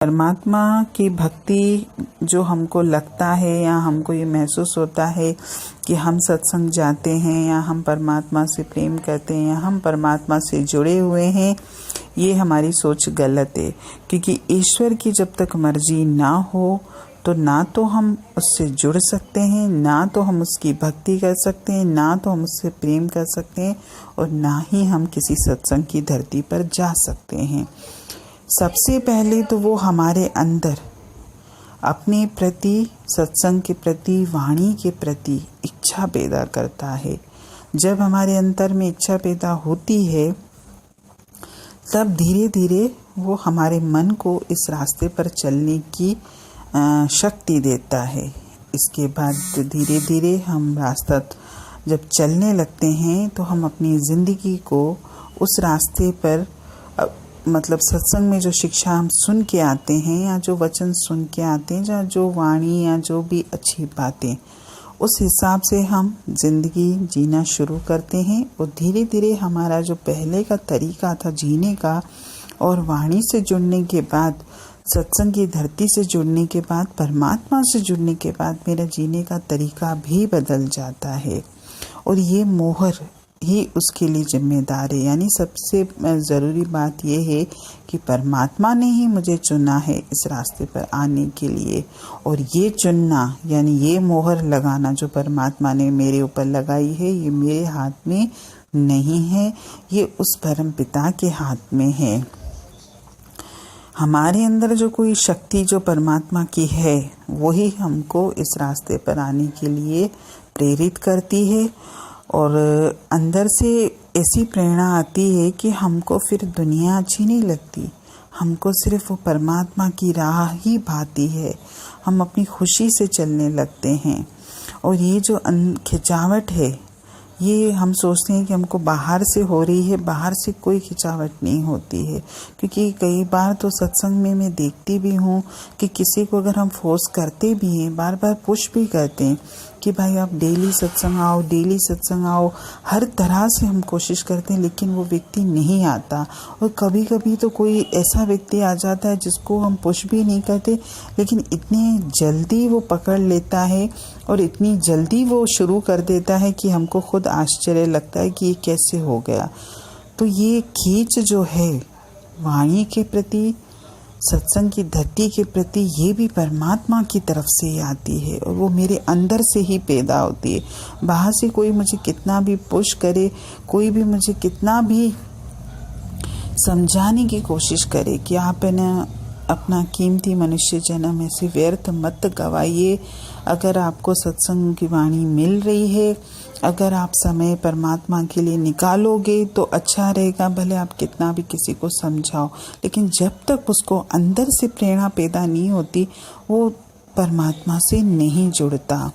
परमात्मा की भक्ति जो हमको लगता है या हमको ये महसूस होता है कि हम सत्संग जाते हैं या हम परमात्मा से प्रेम करते हैं या हम परमात्मा से जुड़े हुए हैं, ये हमारी सोच गलत है। क्योंकि ईश्वर की जब तक मर्जी ना हो तो ना तो हम उससे जुड़ सकते हैं, ना तो हम उसकी भक्ति कर सकते हैं, ना तो हम उससे प्रेम कर सकते हैं और ना ही हम किसी सत्संग की धरती पर जा सकते हैं। सबसे पहले तो वो हमारे अंदर अपने प्रति, सत्संग के प्रति, वाणी के प्रति इच्छा पैदा करता है। जब हमारे अंतर में इच्छा पैदा होती है तब धीरे धीरे वो हमारे मन को इस रास्ते पर चलने की शक्ति देता है। इसके बाद धीरे धीरे हम रास्ता जब चलने लगते हैं तो हम अपनी ज़िंदगी को उस रास्ते पर मतलब सत्संग में जो शिक्षा हम सुन के आते हैं या जो वचन सुन के आते हैं या जो वाणी या जो भी अच्छी बातें, उस हिसाब से हम जिंदगी जीना शुरू करते हैं। और धीरे धीरे हमारा जो पहले का तरीका था जीने का और वाणी से जुड़ने के बाद, सत्संग की धरती से जुड़ने के बाद, परमात्मा से जुड़ने के बाद मेरा जीने का तरीका भी बदल जाता है। और ये मोहर ही उसके लिए जिम्मेदार है। यानी सबसे ज़रूरी बात यह है कि परमात्मा ने ही मुझे चुना है इस रास्ते पर आने के लिए। और ये चुनना यानी ये मोहर लगाना जो परमात्मा ने मेरे ऊपर लगाई है, ये मेरे हाथ में नहीं है, ये उस परम पिता के हाथ में है। हमारे अंदर जो कोई शक्ति जो परमात्मा की है वही हमको इस रास्ते पर आने के लिए प्रेरित करती है। और अंदर से ऐसी प्रेरणा आती है कि हमको फिर दुनिया अच्छी नहीं लगती, हमको सिर्फ वो परमात्मा की राह ही भाती है। हम अपनी खुशी से चलने लगते हैं। और ये जो खिंचावट है, ये हम सोचते हैं कि हमको बाहर से हो रही है, बाहर से कोई खिंचावट नहीं होती है। क्योंकि कई बार तो सत्संग में मैं देखती भी हूँ कि किसी को अगर हम फोर्स करते भी हैं, बार बार पुश भी करते हैं कि भाई आप डेली सत्संग आओ, डेली सत्संग आओ, हर तरह से हम कोशिश करते हैं, लेकिन वो व्यक्ति नहीं आता। और कभी कभी तो कोई ऐसा व्यक्ति आ जाता है जिसको हम पुश भी नहीं करते, लेकिन इतनी जल्दी वो पकड़ लेता है और इतनी जल्दी वो शुरू कर देता है कि हमको खुद आश्चर्य लगता है कि ये कैसे हो गया। तो ये खींच जो है वाणी के प्रति, सत्संग की धरती के प्रति, ये भी परमात्मा की तरफ से ही आती है और वो मेरे अंदर से ही पैदा होती है। बाहर से कोई मुझे कितना भी पुश करे, कोई भी मुझे कितना भी समझाने की कोशिश करे कि आप है ना अपना कीमती मनुष्य जन्म ऐसे व्यर्थ मत गवाइए। अगर आपको सत्संग की वाणी मिल रही है, अगर आप समय परमात्मा के लिए निकालोगे तो अच्छा रहेगा। भले आप कितना भी किसी को समझाओ, लेकिन जब तक उसको अंदर से प्रेरणा पैदा नहीं होती वो परमात्मा से नहीं जुड़ता।